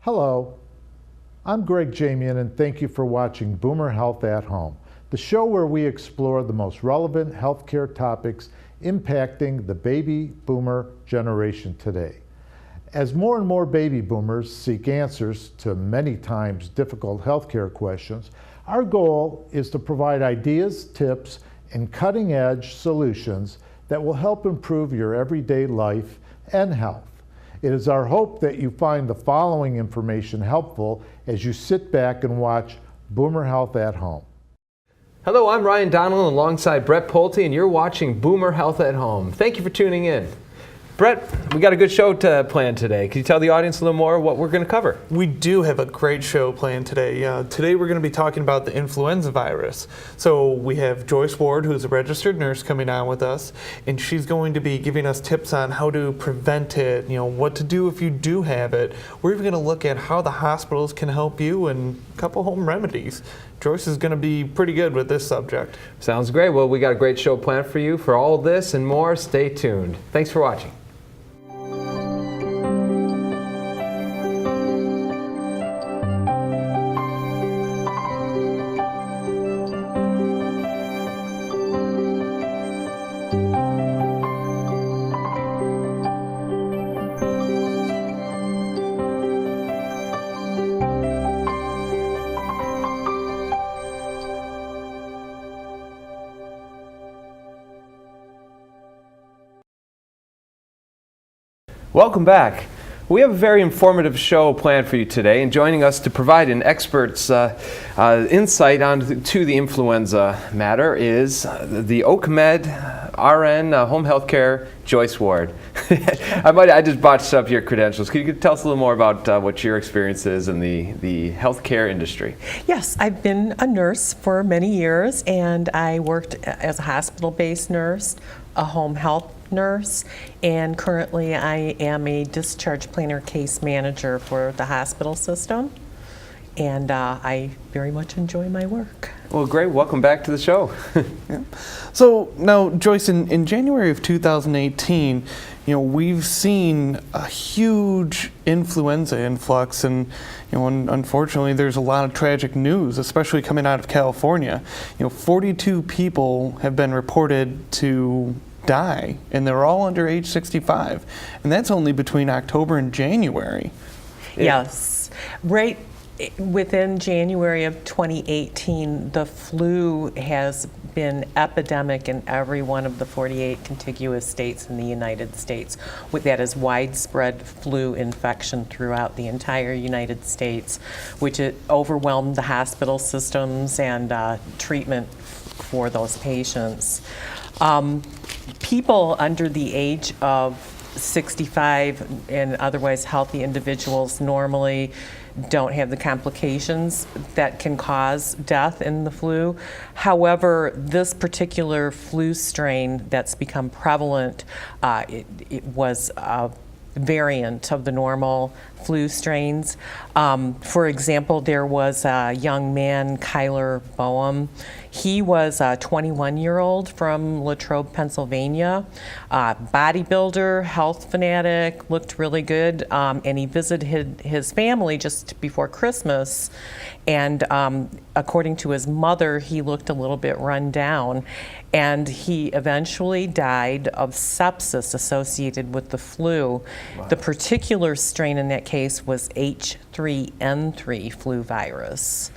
Hello, I'm Greg Jamian and thank you for watching Boomer Health at Home, the show where we explore the most relevant healthcare topics impacting the baby boomer generation today. As more and more baby boomers seek answers to many times difficult healthcare questions, our goal is to provide ideas, tips, and cutting-edge solutions that will help improve your everyday life and health. It is our hope that you find the following information helpful as you sit back and watch Boomer Health at Home. Hello, I'm Ryan Donnell alongside Brett Pulte, and you're watching Boomer Health at Home. Thank you for tuning in. Brett, we got a good show to plan today. Can you tell the audience a little more what we're going to cover? We do have a great show planned today. Today we're going to be talking about the influenza virus. So we have Joyce Ward, who's a registered nurse, coming on with us, and she's going to be giving us tips on how to prevent it, what to do if you do have it. We're even going to look at how the hospitals can help you and a couple home remedies. Joyce is going to be pretty good with this subject. Sounds great. Well, we got a great show planned for you. For all this and more, stay tuned. Thanks for watching. Welcome back. We have a very informative show planned for you today, and joining us to provide an expert's insight onto the influenza matter is the OakMed RN home health care, Joyce Ward. I just botched up your credentials. Could you tell us a little more about what your experience is in the healthcare industry? Yes, I've been a nurse for many years, and I worked as a hospital-based nurse, a home health nurse, and currently I am a discharge planner case manager for the hospital system, and I very much enjoy my work. Well, great. Welcome back to the show. Yeah. So now, Joyce, in January of 2018, we've seen a huge influenza influx, and unfortunately, there's a lot of tragic news, especially coming out of California. 42 people have been reported to die, and they're all under age 65, and that's only between October and January. Yes, right within January of 2018, the flu has been epidemic in every one of the 48 contiguous states in the United States. That is widespread flu infection throughout the entire United States, which it overwhelmed the hospital systems and treatment for those patients. People under the age of 65 and otherwise healthy individuals normally don't have the complications that can cause death in the flu. However, this particular flu strain that's become prevalent, it was a variant of the normal flu strains. For example, there was a young man, Kyler Boehm. He was a 21-year-old from Latrobe, Pennsylvania, bodybuilder, health fanatic, looked really good, and he visited his family just before Christmas, and according to his mother, he looked a little bit run down, and he eventually died of sepsis associated with the flu. Wow. The particular strain in that case was H3N3 flu virus.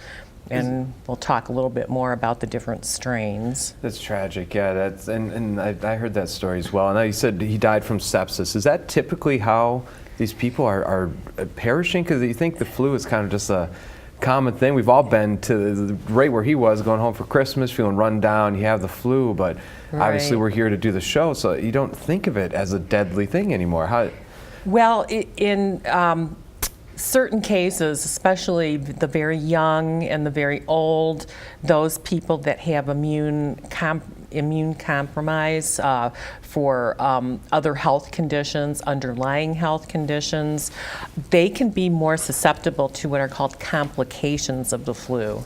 And we'll talk a little bit more about the different strains. That's tragic, yeah. And I heard that story as well. And you said he died from sepsis. Is that typically how these people are perishing? Because you think the flu is kind of just a common thing. We've all been to right where he was, going home for Christmas, feeling run down. You have the flu, but obviously we're here to do the show, so you don't think of it as a deadly thing anymore. Well, in certain cases, especially the very young and the very old, those people that have immune compromise for other health conditions, underlying health conditions, they can be more susceptible to what are called complications of the flu.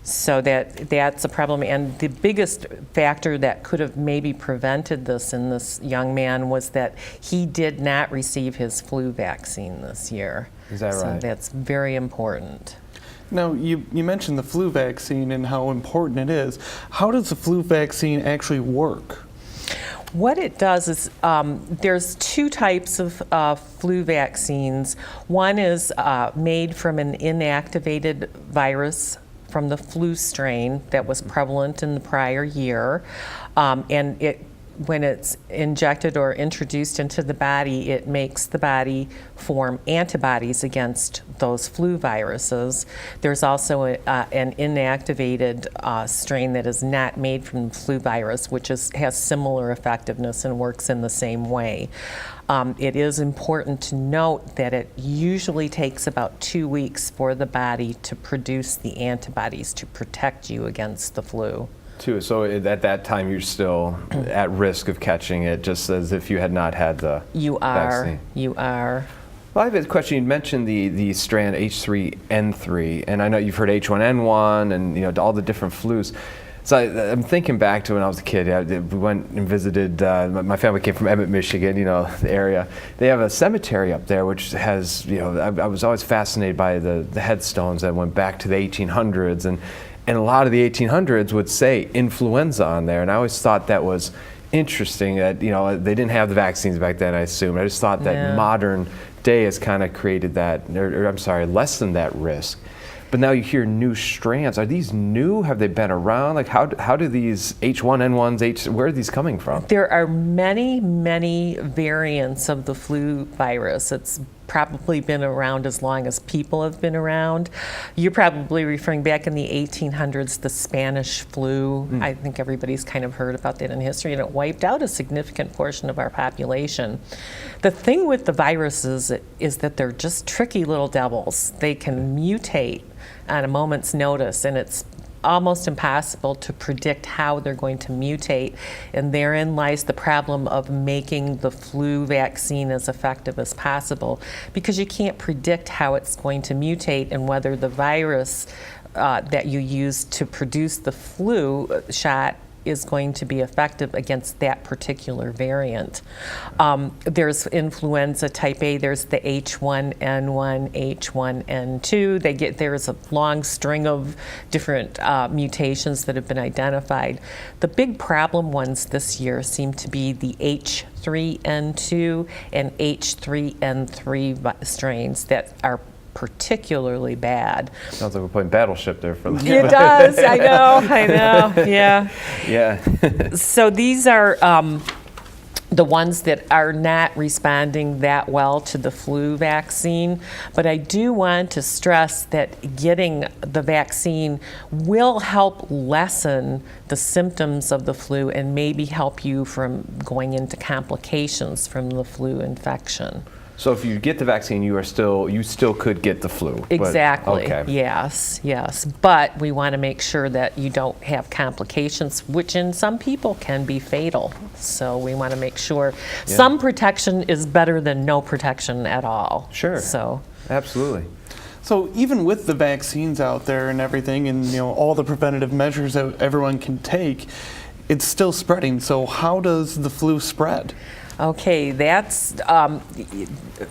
So that's a problem. And the biggest factor that could have maybe prevented this in this young man was that he did not receive his flu vaccine this year. Is that right? So that's very important. Now, you mentioned the flu vaccine and how important it is. How does the flu vaccine actually work? What it does is there's two types of flu vaccines. One is made from an inactivated virus from the flu strain that was prevalent in the prior year. And when it's injected or introduced into the body, it makes the body form antibodies against those flu viruses. There's also an inactivated strain that is not made from the flu virus, which has similar effectiveness and works in the same way. It is important to note that it usually takes about 2 weeks for the body to produce the antibodies to protect you against the flu. So at that time, you're still at risk of catching it, just as if you had not had the vaccine. You are. Well, I have a question. You mentioned the strand H3N3, and I know you've heard H1N1 and all the different flus. So I'm thinking back to when I was a kid. We went and visited. My family came from Emmett, Michigan. The area. They have a cemetery up there, which has. I was always fascinated by the headstones that went back to the 1800s, and a lot of the 1800s would say influenza on there, and I always thought that was interesting. That they didn't have the vaccines back then. I assume. I just thought that modern day has kind of created that, lessened that risk. But now you hear new strands. Are these new? Have they been around? Like how do these H1N1s, where are these coming from? There are many, many variants of the flu virus. It's probably been around as long as people have been around. You're probably referring back in the 1800s, the Spanish flu. I think everybody's kind of heard about that in history, and it wiped out a significant portion of our population. The thing with the viruses is that they're just tricky little devils. They can mutate at a moment's notice, and it's almost impossible to predict how they're going to mutate, and therein lies the problem of making the flu vaccine as effective as possible, because you can't predict how it's going to mutate and whether the virus that you use to produce the flu shot is going to be effective against that particular variant. There's influenza type A, there's the H1N1, H1N2. There's a long string of different mutations that have been identified. The big problem ones this year seem to be the H3N2 and H3N3 strains that are particularly bad. Sounds like we're playing Battleship there for the It does, I know, yeah. Yeah. So these are the ones that are not responding that well to the flu vaccine. But I do want to stress that getting the vaccine will help lessen the symptoms of the flu and maybe help you from going into complications from the flu infection. So if you get the vaccine, you still could get the flu. Exactly. Okay. Yes. But we want to make sure that you don't have complications, which in some people can be fatal. So we want to make sure some protection is better than no protection at all. Sure. So absolutely. So even with the vaccines out there and everything, and all the preventative measures that everyone can take, it's still spreading. So how does the flu spread? Okay,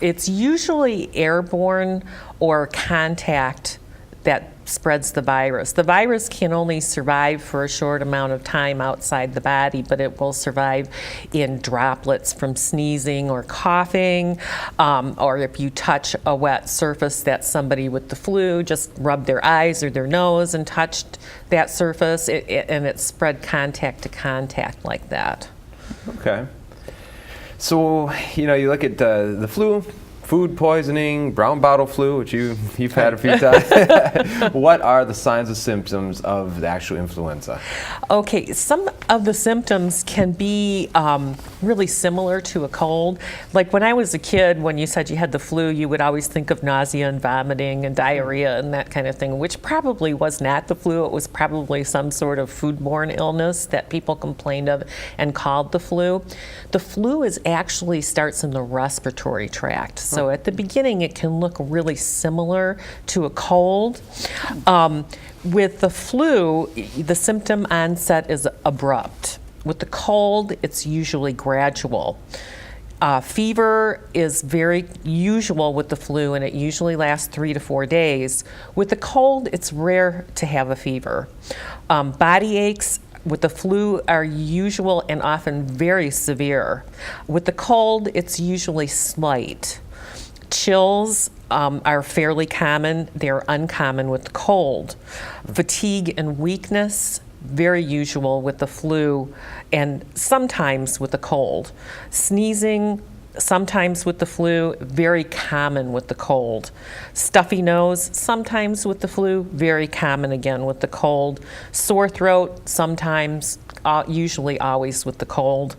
it's usually airborne or contact that spreads the virus. The virus can only survive for a short amount of time outside the body, but it will survive in droplets from sneezing or coughing, or if you touch a wet surface that's somebody with the flu, just rub their eyes or their nose and touched that surface, and it spread contact to contact like that. Okay. So, you look at the flu, food poisoning, brown bottle flu, which you've had a few times. What are the signs and symptoms of the actual influenza? Okay, some of the symptoms can be really similar to a cold. Like when I was a kid, when you said you had the flu, you would always think of nausea and vomiting and diarrhea and that kind of thing, which probably was not the flu. It was probably some sort of foodborne illness that people complained of and called the flu. The flu actually starts in the respiratory tract. So So at the beginning, it can look really similar to a cold. With the flu, the symptom onset is abrupt. With the cold, it's usually gradual. Fever is very usual with the flu, and it usually lasts 3 to 4 days. With the cold, it's rare to have a fever. Body aches with the flu are usual and often very severe. With the cold, it's usually slight. Chills are fairly common. They're uncommon with the cold. Fatigue and weakness, very usual with the flu and sometimes with the cold. Sneezing, sometimes with the flu, very common with the cold. Stuffy nose, sometimes with the flu, very common again with the cold. Sore throat, sometimes, usually always with the cold.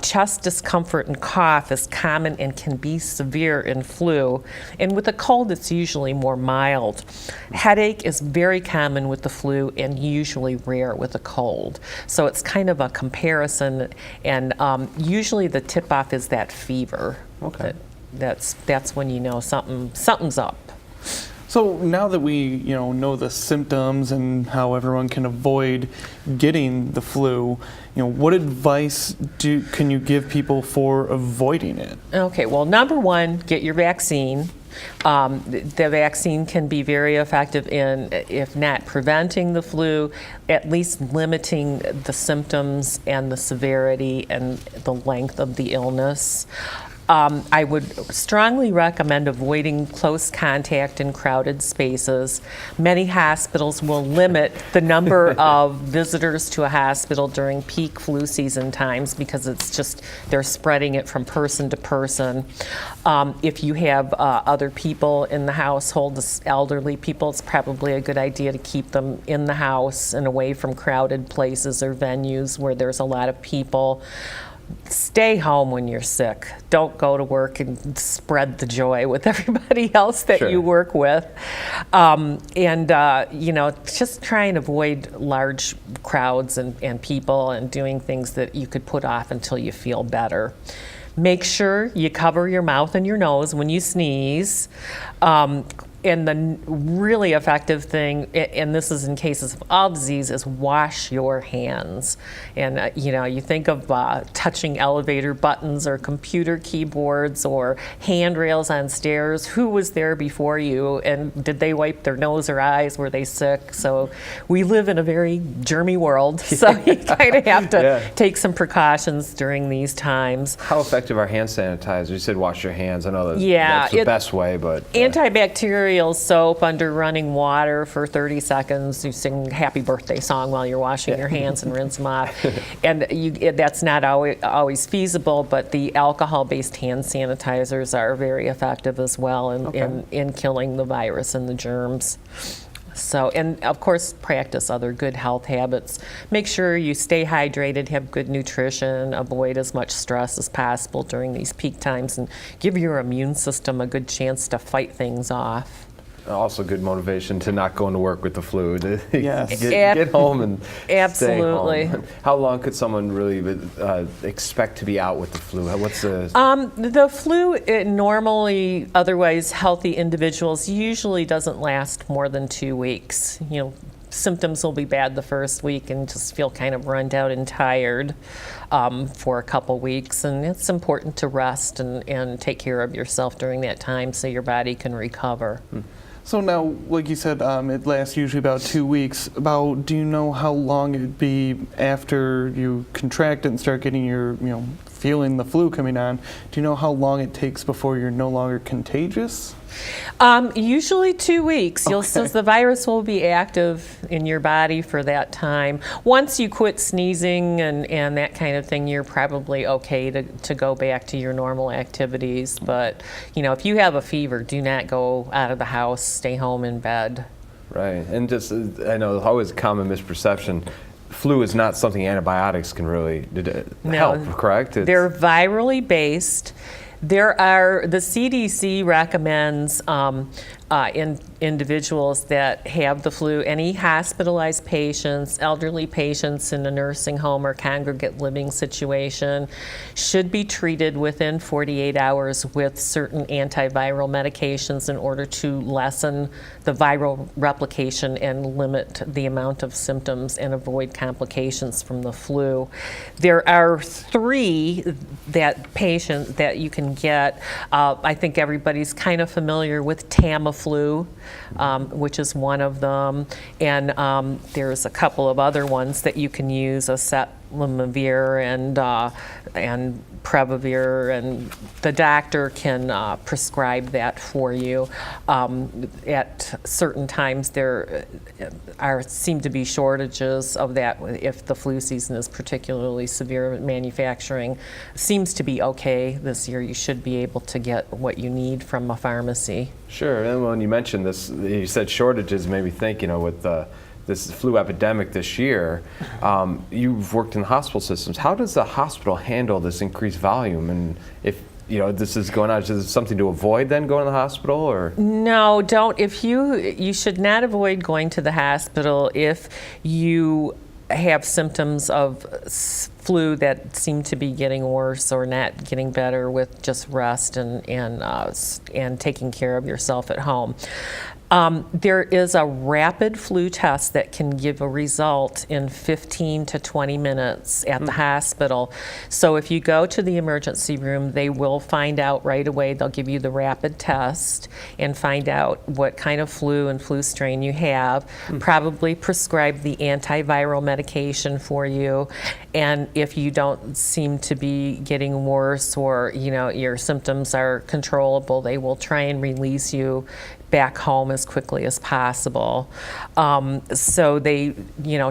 Chest discomfort and cough is common and can be severe in flu. And with the cold, it's usually more mild. Headache is very common with the flu and usually rare with the cold. So it's kind of a comparison, and usually the tip-off is that fever. Okay. That's when you know something's up. So now that we know the symptoms and how everyone can avoid getting the flu, what advice can you give people for avoiding it? Okay, well, number one, get your vaccine. The vaccine can be very effective in, if not preventing the flu, at least limiting the symptoms and the severity and the length of the illness. I would strongly recommend avoiding close contact in crowded spaces. Many hospitals will limit the number of visitors to a hospital during peak flu season times because it's just, they're spreading it from person to person. If you have other people in the household, elderly people, it's probably a good idea to keep them in the house and away from crowded places or venues where there's a lot of people. Stay home when you're sick. Don't go to work and spread the joy with everybody else that Sure. you work with. Just try and avoid large crowds and people and doing things that you could put off until you feel better. Make sure you cover your mouth and your nose when you sneeze. And the really effective thing, and this is in cases of all disease, is wash your hands. And you think of touching elevator buttons or computer keyboards or handrails on stairs. Who was there before you, and did they wipe their nose or eyes? Were they sick? So we live in a very germy world, so you kind of have to take some precautions during these times. How effective are hand sanitizers? You said wash your hands. I know that's the best way, but antibacterial soap under running water for 30 seconds. You sing happy birthday song while you're washing your hands and rinse them off. And that's not always feasible, but the alcohol-based hand sanitizers are very effective as well in killing the virus and the germs. So, and of course, practice other good health habits. Make sure you stay hydrated, have good nutrition, avoid as much stress as possible during these peak times, and give your immune system a good chance to fight things off. Also good motivation to not go into work with the flu. Yes. Get home and Absolutely. stay home. How long could someone really expect to be out with the flu? What's the... The flu, normally otherwise healthy individuals, usually doesn't last more than 2 weeks. Symptoms will be bad the first week and just feel kind of run down and tired for a couple weeks. And it's important to rest and take care of yourself during that time so your body can recover. So now, like you said, it lasts usually about 2 weeks. Do you know how long it'd be after you contract it and start getting your, feeling the flu coming on? Do you know how long it takes before you're no longer contagious? Usually 2 weeks. The virus will be active in your body for that time. Once you quit sneezing and that kind of thing, you're probably okay to go back to your normal activities. But, if you have a fever, do not go out of the house. Stay home in bed. Right. And just, I know, always a common misperception. Flu is not something antibiotics can really help, correct? They're virally based. The CDC recommends individuals that have the flu, any hospitalized patients, elderly patients in a nursing home or congregate living situation, should be treated within 48 hours with certain antiviral medications in order to lessen the viral replication and limit the amount of symptoms and avoid complications from the flu. There are 3 patients that you can get. I think everybody's kind of familiar with Tamiflu, which is one of them, and there's a couple of other ones that you can use, Acetylmivir and Previvir, and the doctor can prescribe that for you. At certain times there seem to be shortages of that if the flu season is particularly severe. Manufacturing seems to be okay this year. You should be able to get what you need from a pharmacy. Sure, and when you mentioned this, you said shortages, made me think, with this flu epidemic this year, you've worked in hospital systems. How does the hospital handle this increased volume? And if this is going on, is it something to avoid then going to the hospital, or? No, don't. You should not avoid going to the hospital if you have symptoms of flu that seem to be getting worse or not getting better with just rest and taking care of yourself at home. There is a rapid flu test that can give a result in 15 to 20 minutes at the hospital. So if you go to the emergency room, they will find out right away. They'll give you the rapid test and find out what kind of flu and flu strain you have, probably prescribe the antiviral medication for you. And if you don't seem to be getting worse or your symptoms are controllable, they will try and release you back home as quickly as possible. So they,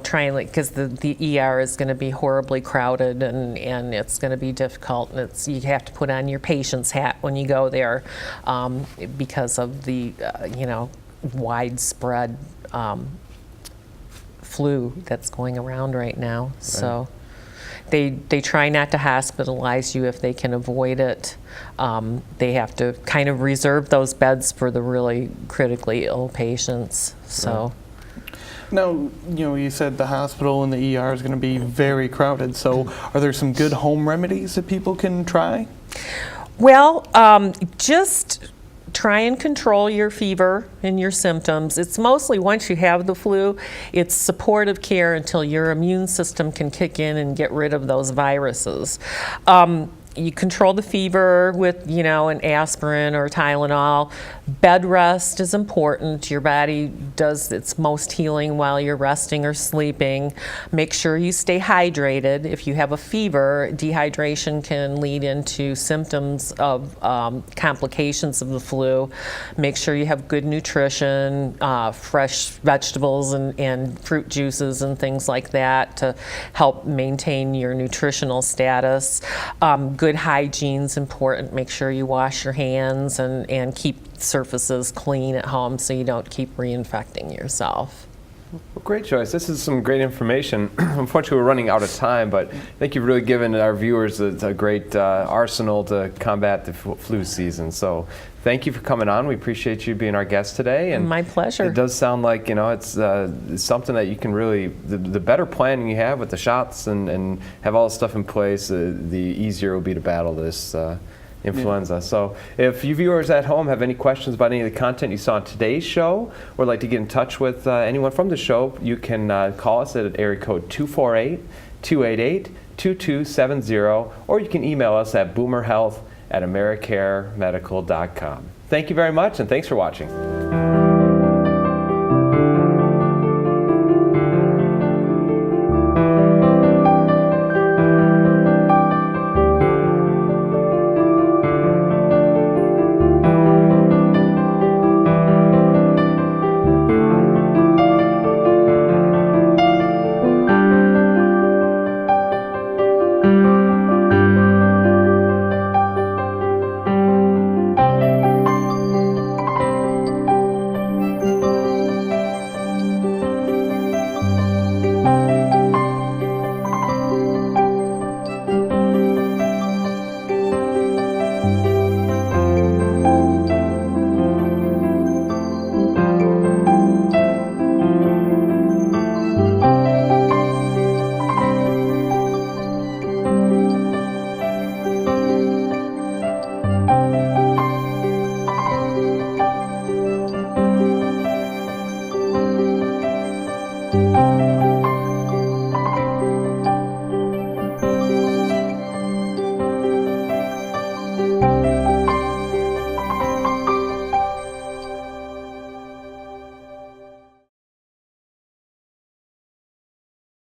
try and because the ER is going to be horribly crowded and it's going to be difficult. And you have to put on your patient's hat when you go there because of the, widespread flu that's going around right now. Right. So they try not to hospitalize you if they can avoid it. They have to kind of reserve those beds for the really critically ill patients. So. Now, you said the hospital and the ER is going to be very crowded. So are there some good home remedies that people can try? Well, just try and control your fever and your symptoms. It's mostly once you have the flu, it's supportive care until your immune system can kick in and get rid of those viruses. You control the fever with, an aspirin or Tylenol. Bed rest is important. Your body does its most healing while you're resting or sleeping. Make sure you stay hydrated. If you have a fever, dehydration can lead into symptoms of complications of the flu. Make sure you have good nutrition, fresh vegetables and fruit juices and things like that to help maintain your nutritional status. Good hygiene is important. Make sure you wash your hands and keep surfaces clean at home so you don't keep reinfecting yourself. Well, great, Joyce. This is some great information. Unfortunately, we're running out of time, but I think you've really given our viewers a great arsenal to combat the flu season. So thank you for coming on. We appreciate you being our guest today. And my pleasure. It does sound like, it's something that you can really, the better planning you have with the shots and have all the stuff in place, the easier it will be to battle this influenza. Yeah. So if you viewers at home have any questions about any of the content you saw on today's show or would like to get in touch with anyone from the show, you can call us at area code 248-288-2270, or you can email us at boomerhealth@americaremedical.com. Thank you very much, and thanks for watching.